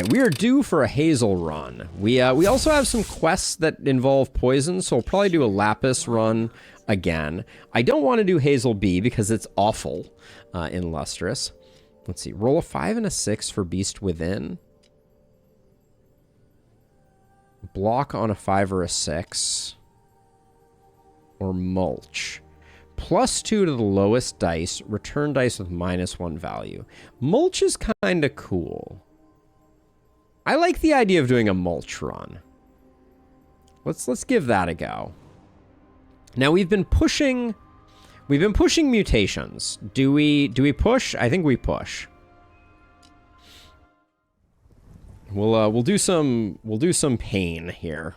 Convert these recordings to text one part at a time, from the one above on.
right, we are due for a Hazel run. We also have some quests that involve poison, so we'll probably do a Lapis run again. I don't want to do Hazel B because it's awful in Lustrous. Let's see, roll a 5 and a 6 for Beast Within. Block on a 5 or a 6. Or Mulch. +2 to the lowest dice. Return dice with -1 value. Mulch is kind of cool. I like the idea of doing a Mulch run. Let's give that a go. Now we've been pushing mutations. Do we push? I think we push. We'll do some pain here.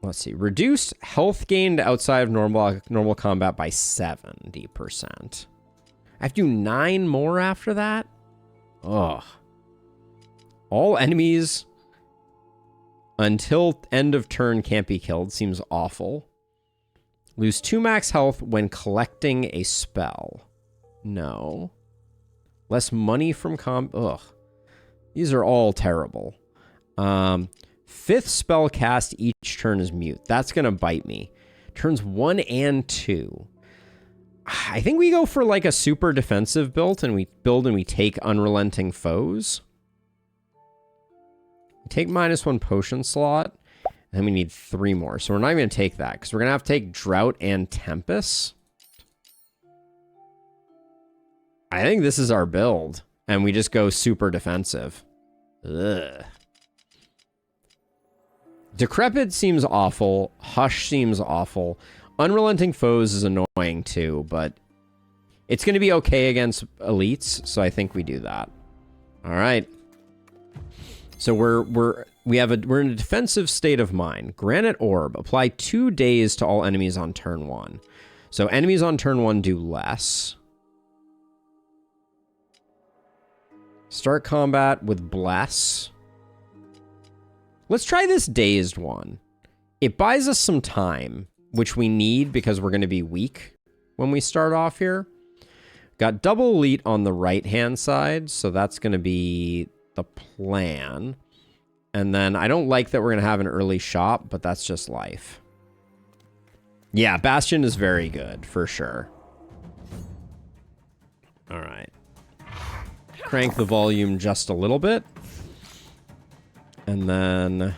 Let's see. Reduced health gained outside of normal combat by 70%. I have to do 9 more after that? Ugh. All enemies until end of turn can't be killed. Seems awful. Lose 2 max health when collecting a spell. No. Less money from Ugh. These are all terrible. 5th spell cast each turn is mute. That's going to bite me. Turns 1 and 2. I think we go for like a super defensive build and we take Unrelenting Foes. We take -1 potion slot. And then we need 3 more. So we're not even going to take that because we're going to have to take Drought and Tempest. I think this is our build. And we just go super defensive. Ugh. Decrepit seems awful. Hush seems awful. Unrelenting Foes is annoying too, but it's going to be okay against elites, so I think we do that. All right. So we're in a defensive state of mind. Granite Orb. Apply 2 days to all enemies on turn 1. So enemies on turn 1 do less. Start combat with Bless. Let's try this dazed one. It buys us some time, which we need because we're going to be weak when we start off here. Got double elite on the right-hand side, so that's going to be the plan. And then I don't like that we're going to have an early shop, but that's just life. Yeah, Bastion is very good, for sure. All right. Crank the volume just a little bit. And then...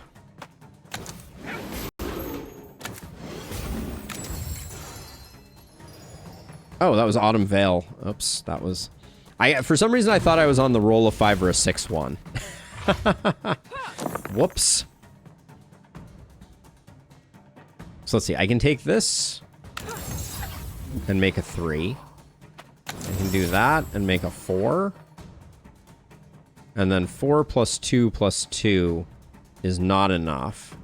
Oh, that was Autumn Veil. Oops, that was... For some reason, I thought I was on the roll of 5 or a 6 one. Whoops. So let's see. I can take this and make a 3. I can do that and make a 4. And then 4 plus 2 plus 2 is not enough.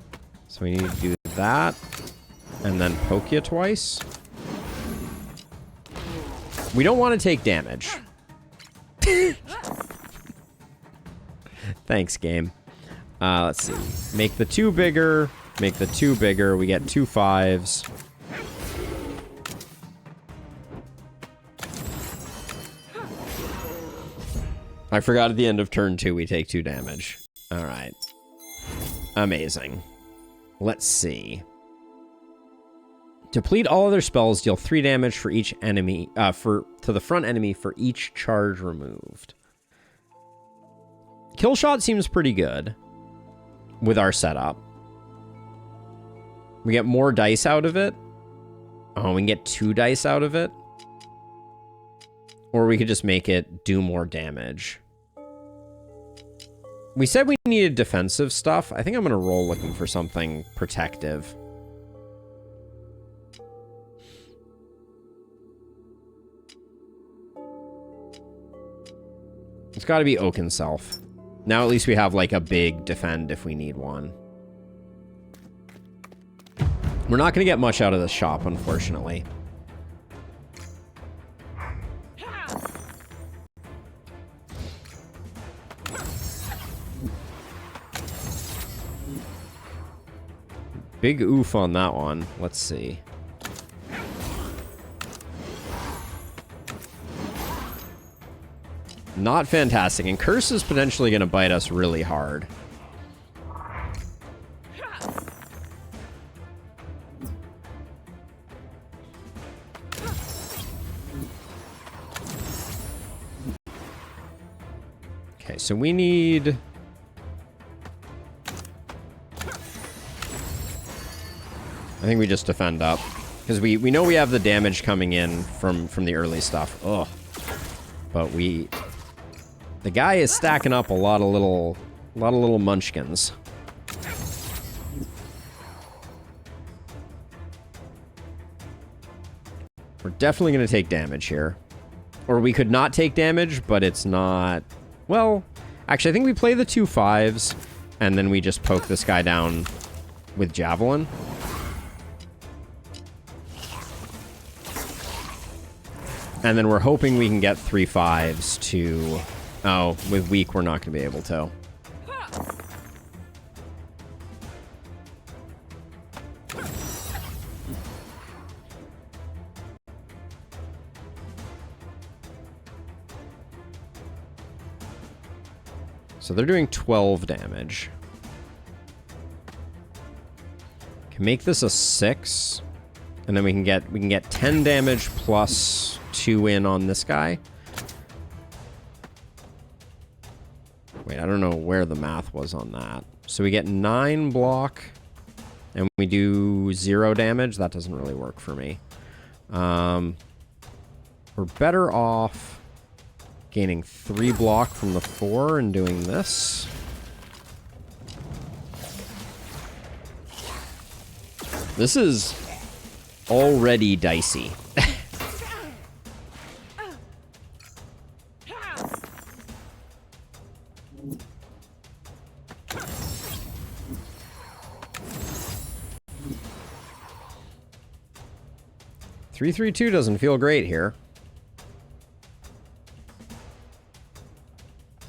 So we need to do that. And then poke you twice. We don't want to take damage. Thanks, game. Let's see. Make the 2 bigger. Make the 2 bigger. We get 2 5s. I forgot at the end of turn 2 we take 2 damage. Alright. Amazing. Let's see. Deplete all other spells, deal 3 damage for each enemy, to the front enemy for each charge removed. Kill shot seems pretty good with our setup. We get more dice out of it. Oh, we can get 2 dice out of it. Or we could just make it do more damage. We said we needed defensive stuff. I think I'm going to roll looking for something protective. It's got to be Oaken Self. Now at least we have like a big defend if we need one. We're not going to get much out of the shop, unfortunately. Big oof on that one. Let's see. Not fantastic. And Curse is potentially going to bite us really hard. Okay, so we need... I think we just defend up. Because we know we have the damage coming in from the early stuff. Ugh. But we... The guy is stacking up a lot of little munchkins. We're definitely going to take damage here. Or we could not take damage, but it's not... Well, actually, I think we play the 2 5s, and then we just poke this guy down with Javelin. And then we're hoping we can get 3 5s to... Oh, with weak, we're not going to be able to. So they're doing 12 damage. Can make this a 6, and then we can get 10 damage plus 2 in on this guy. Wait, I don't know where the math was on that. So we get 9 block, and we do 0 damage. That doesn't really work for me. We're better off gaining 3 block from the 4 and doing this. This is already dicey. 3-3-2 doesn't feel great here.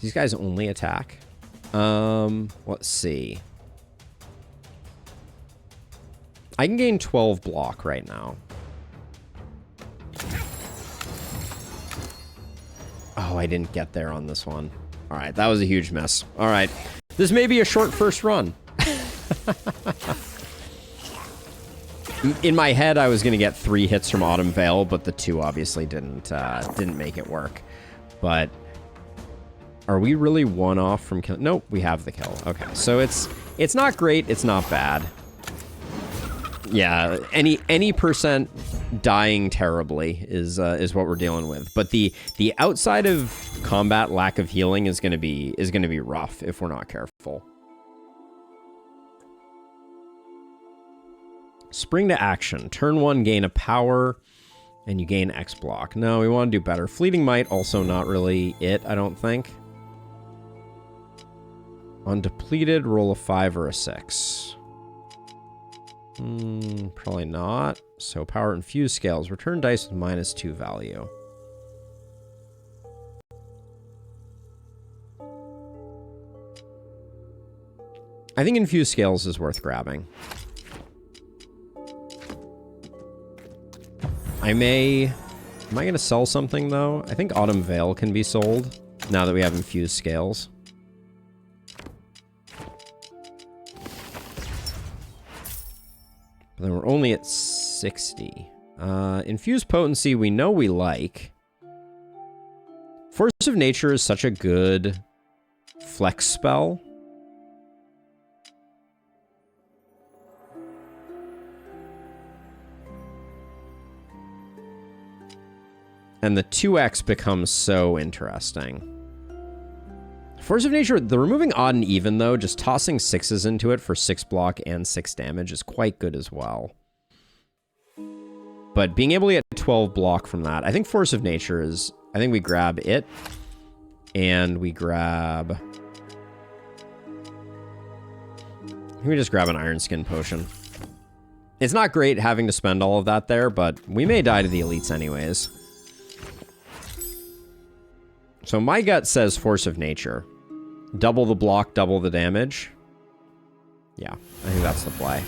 These guys only attack. Let's see. I can gain 12 block right now. Oh, I didn't get there on this one. All right, that was a huge miss. All right, this may be a short first run. In my head, I was going to get 3 hits from Autumn Veil, but the 2 obviously didn't make it work. But are we really 1 off from kill? Nope, we have the kill. Okay, so it's not great. It's not bad. Yeah, any percent dying terribly is what we're dealing with. But the outside of combat lack of healing is going to be rough if we're not careful. Spring to action. Turn 1, gain a power, and you gain X block. No, we want to do better. Fleeting Might, also not really it, I don't think. On depleted, roll a 5 or a 6. Probably not. So power infused scales. Return dice with -2 value. I think infused scales is worth grabbing. Am I going to sell something, though? I think Autumn Veil can be sold now that we have infused scales. But then we're only at 60. Infused Potency we know we like. Force of Nature is such a good flex spell. And the 2x becomes so interesting. Force of Nature, the removing odd and even, though, just tossing 6s into it for 6 block and 6 damage is quite good as well. But being able to get 12 block from that, I think Force of Nature is... I think we grab it, and we grab... I think we just grab an Iron Skin Potion. It's not great having to spend all of that there, but we may die to the elites anyways. So my gut says Force of Nature. Double the block, double the damage. Yeah, I think that's the play.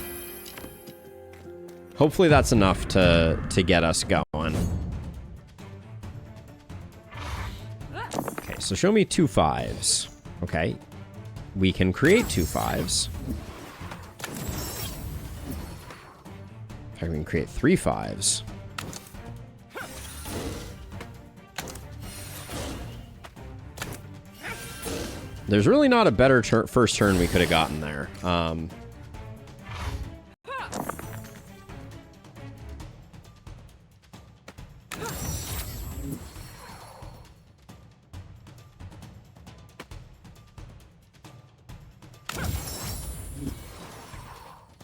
Hopefully that's enough to get us going. Okay, so show me 2 5s. Okay. We can create 2 5s. In fact, we can create 3 5s. There's really not a better first turn we could have gotten there.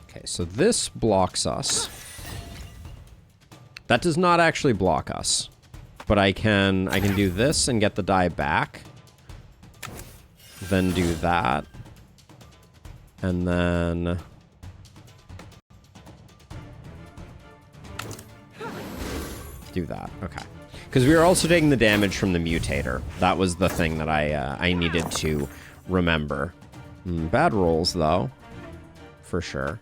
Okay, so this blocks us. That does not actually block us, but I can do this and get the die back. Then do that. And then do that. Okay. Because we are also taking the damage from the mutator. That was the thing that I needed to remember. Bad rolls, though. For sure.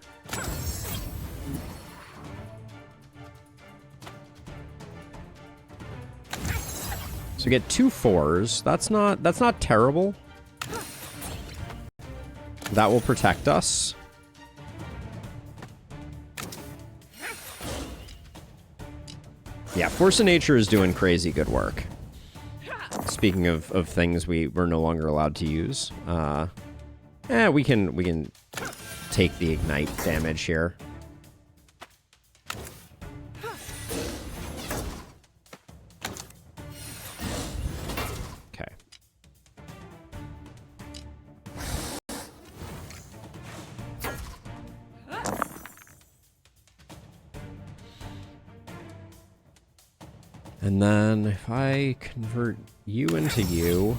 So we get 2 4s. That's not terrible. That will protect us. Yeah, Force of Nature is doing crazy good work. Speaking of things we're no longer allowed to use. We can take the ignite damage here. Okay. And then if I convert you into you,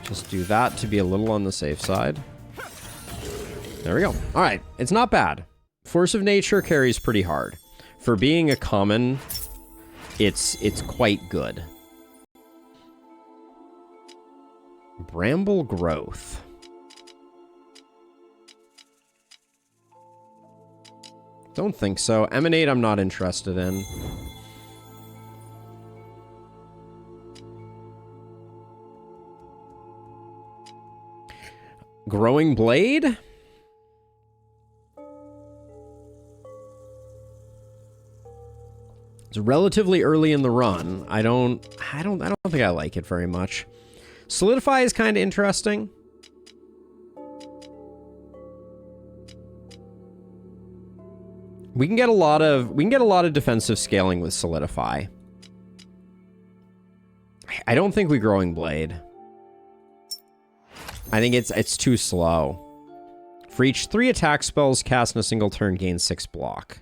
just do that to be a little on the safe side. There we go. All right, it's not bad. Force of Nature carries pretty hard. For being a common, it's quite good. Bramble Growth. Don't think so. Emanate I'm not interested in. Growing Blade? It's relatively early in the run. I don't think I like it very much. Solidify is kind of interesting. We can get a lot of defensive scaling with Solidify. I don't think we Growing Blade. I think it's too slow. For each 3 attack spells cast in a single turn, gain 6 block.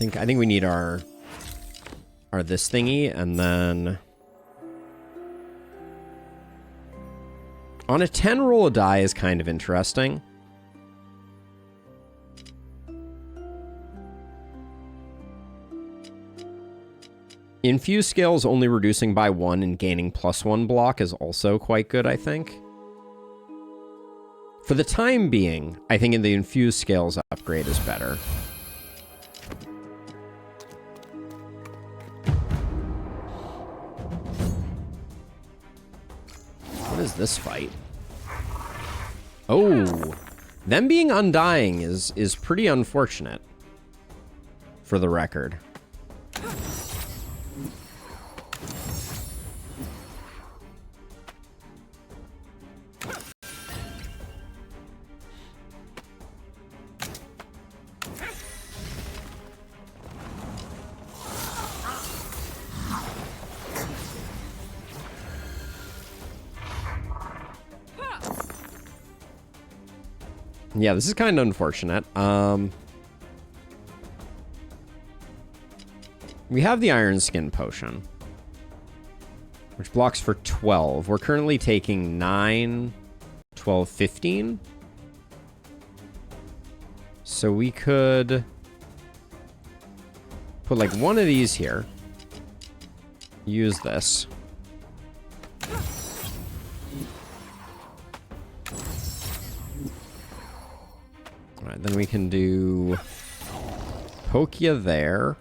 I think we need our this thingy, and then on a 10 roll a die is kind of interesting. Infuse scales only reducing by 1 and gaining +1 block is also quite good, I think. For the time being, I think the infuse scales upgrade is better. What is this fight? Oh, them being undying is pretty unfortunate, for the record. Yeah, this is kind of unfortunate. We have the Iron Skin Potion, which blocks for 12. We're currently taking 9, 12, 15. So we could put like one of these here. Use this. Alright, then we can do Pokia there.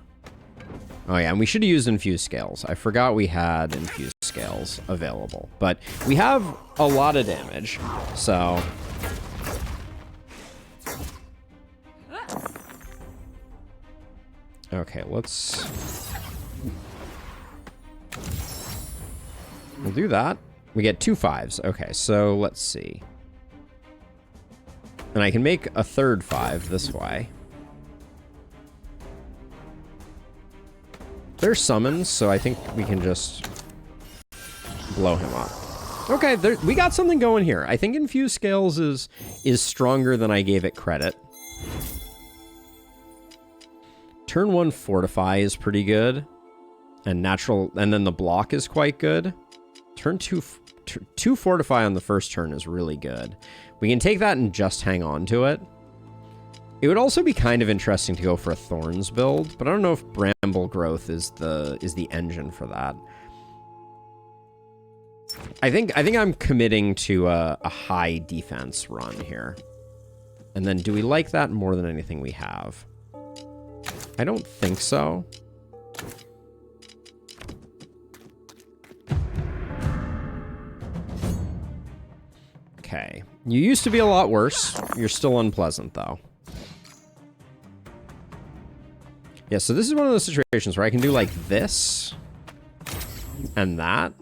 Oh yeah, and we should have used infused scales. I forgot we had infused scales available. But we have a lot of damage, so... Okay, let's... We'll do that. We get 2 5s. Okay, so let's see. And I can make a third 5 this way. There's summons, so I think we can just blow him up. Okay, we got something going here. I think infused scales is stronger than I gave it credit. Turn 1 fortify is pretty good, and natural, and then the block is quite good. Turn 2 fortify on the first turn is really good. We can take that and just hang on to it. It would also be kind of interesting to go for a Thorns build, but I don't know if Bramble Growth is the engine for that. I think I'm committing to a high defense run here. And then do we like that more than anything we have? I don't think so. Okay. You used to be a lot worse. You're still unpleasant, though. Yeah, so this is one of those situations where I can do, like, this and that.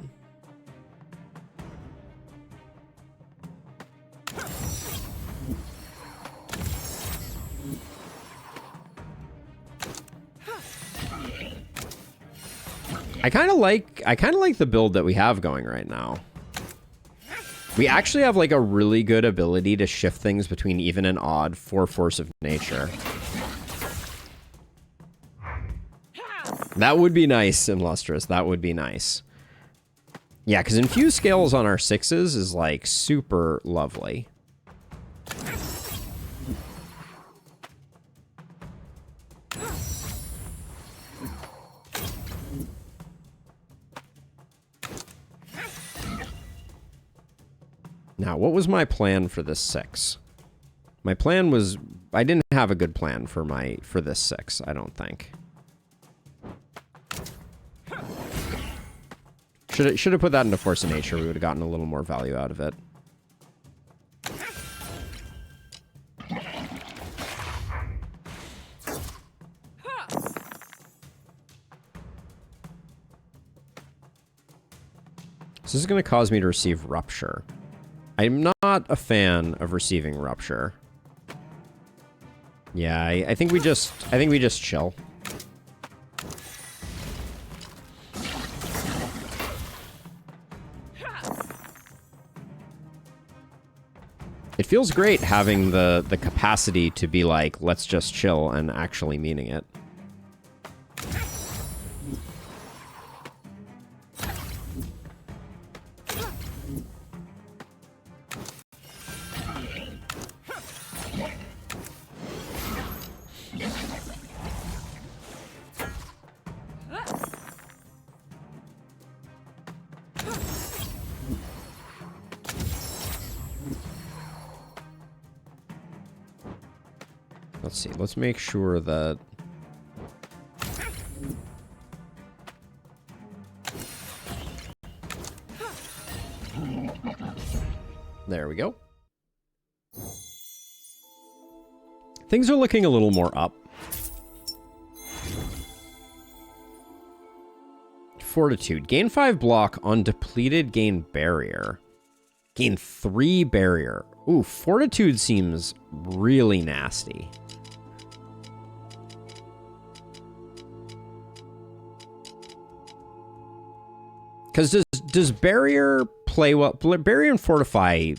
I kind of like the build that we have going right now. We actually have like a really good ability to shift things between even and odd for Force of Nature. That would be nice in Lustrous. That would be nice. Yeah, because infused scales on our 6s is like super lovely. Now, what was my plan for this 6? My plan was... I didn't have a good plan for this 6, I don't think. Should have put that into Force of Nature. We would have gotten a little more value out of it. So this is going to cause me to receive Rupture. I'm not a fan of receiving Rupture. Yeah, I think we just chill. It feels great having the capacity to be like, let's just chill, and actually meaning it. Let's see. Let's make sure that... There we go. Things are looking a little more up. Fortitude. Gain 5 block on depleted, gain barrier. Gain 3 barrier. Ooh, Fortitude seems really nasty. Because does barrier play well? Barrier and fortify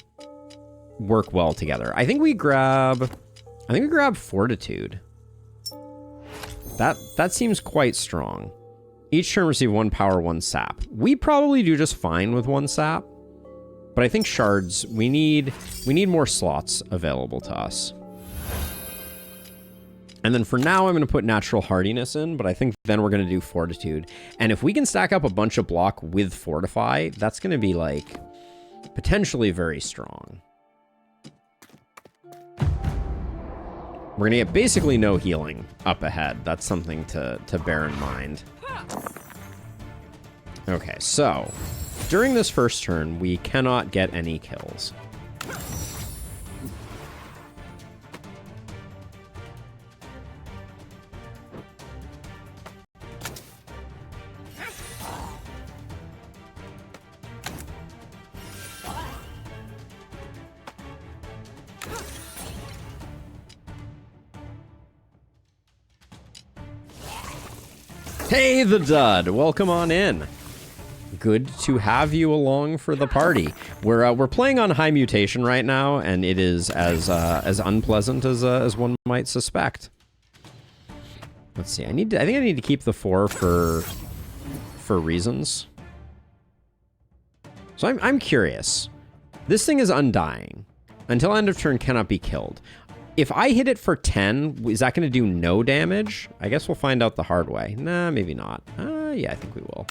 work well together. I think we grab Fortitude. That seems quite strong. Each turn receive 1 power, 1 sap. We probably do just fine with 1 sap, but I think shards, we need more slots available to us. And then for now, I'm going to put Natural Hardiness in, but I think then we're going to do Fortitude. And if we can stack up a bunch of block with Fortify, that's going to be, like, potentially very strong. We're gonna get basically no healing up ahead. That's something to bear in mind. Okay, so during this first turn, we cannot get any kills. Hey, the Dud! Welcome on in. Good to have you along for the party. We're playing on high mutation right now, and it is as unpleasant as one might suspect. Let's see. I think I need to keep the 4 for reasons. So I'm curious. This thing is undying. Until end of turn, cannot be killed. If I hit it for 10, is that going to do no damage? I guess we'll find out the hard way. Nah, maybe not. Yeah, I think we will.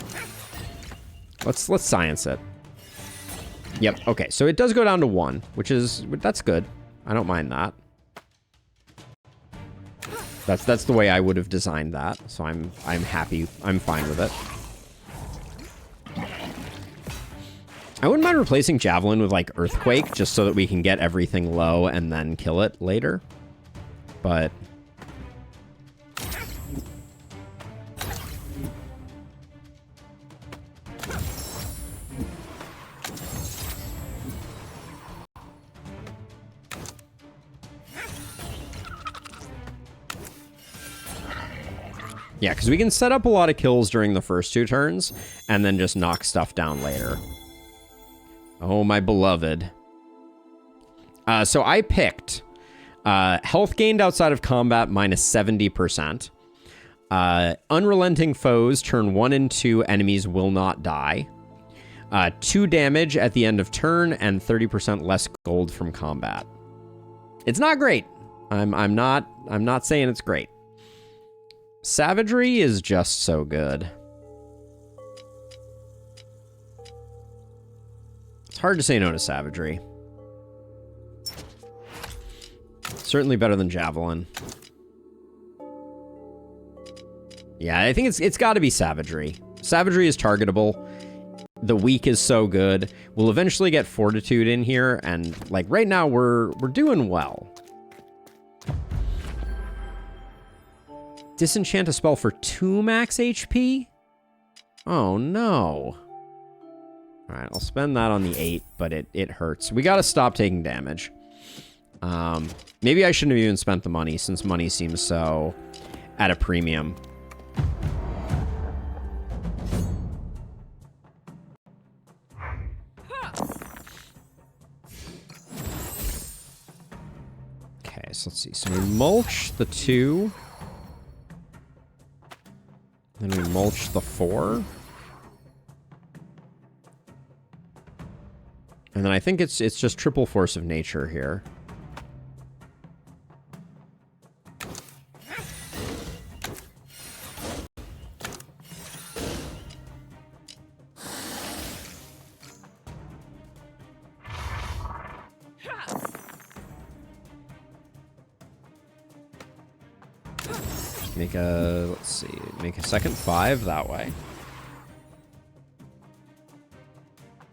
Let's science it. Yep, okay. So it does go down to 1, that's good. I don't mind that. That's the way I would have designed that. So I'm happy. I'm fine with it. I wouldn't mind replacing Javelin with, like, Earthquake, just so that we can get everything low and then kill it later. But... yeah, because we can set up a lot of kills during the first 2 turns, and then just knock stuff down later. Oh, my beloved. So I picked health gained outside of combat minus 70%. Unrelenting foes, turn 1 and 2 enemies will not die. 2 damage at the end of turn, and 30% less gold from combat. It's not great. I'm not saying it's great. Savagery is just so good. It's hard to say no to Savagery. Certainly better than Javelin. Yeah, I think it's got to be Savagery. Savagery is targetable. The weak is so good. We'll eventually get Fortitude in here, and like right now we're doing well. Disenchant a spell for 2 max HP? Oh no. Alright, I'll spend that on the 8, but it hurts. We gotta stop taking damage. Maybe I shouldn't have even spent the money, since money seems so at a premium. Okay, so let's see. So we mulch the 2. Then we mulch the 4. And then I think it's just triple force of nature here. Make a, let's see, make a second 5 that way.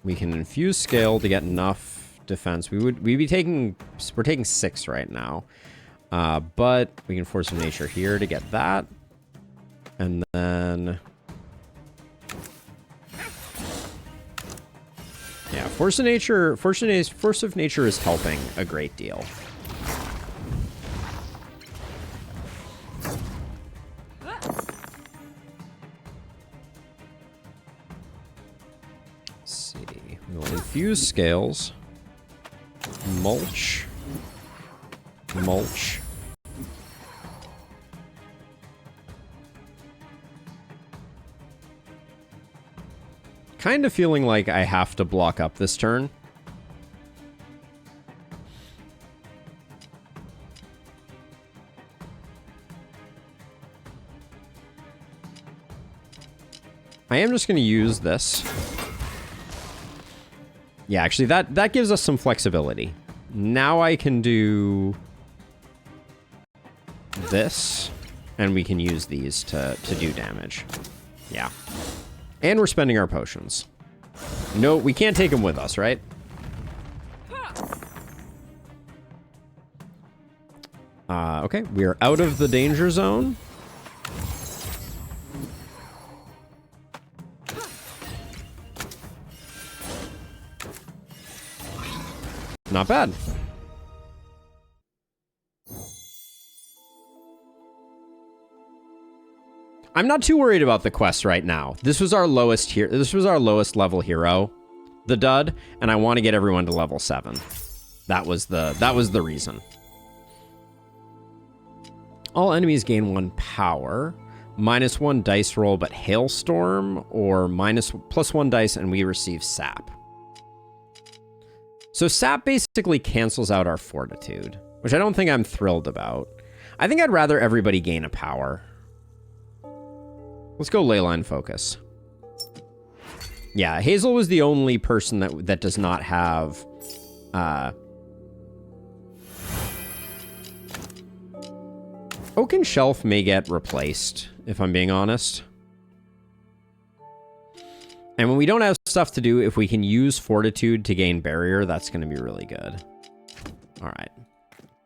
We can infuse scale to get enough defense. We'd be taking, we're taking 6 right now. But we can force of nature here to get that. And then, yeah, force of nature is helping a great deal. Infuse scales, mulch, mulch. Kind of feeling like I have to block up this turn. I am just going to use this. Yeah, actually, that gives us some flexibility. Now I can do... this, and we can use these to do damage. Yeah. And we're spending our potions. No, we can't take them with us, right? Okay, we are out of the danger zone. Not bad. I'm not too worried about the quest right now. This was our lowest here. This was our lowest level hero, the dud, and I want to get everyone to level 7. That was the reason. All enemies gain 1 power, -1 dice roll, but hailstorm, or +1 dice, and we receive sap. So sap basically cancels out our fortitude, which I don't think I'm thrilled about. I think I'd rather everybody gain a power. Let's go leyline focus. Yeah, Hazel was the only person that does not have Oaken Shelf may get replaced, if I'm being honest. And when we don't have stuff to do, if we can use Fortitude to gain Barrier, that's going to be really good. All right.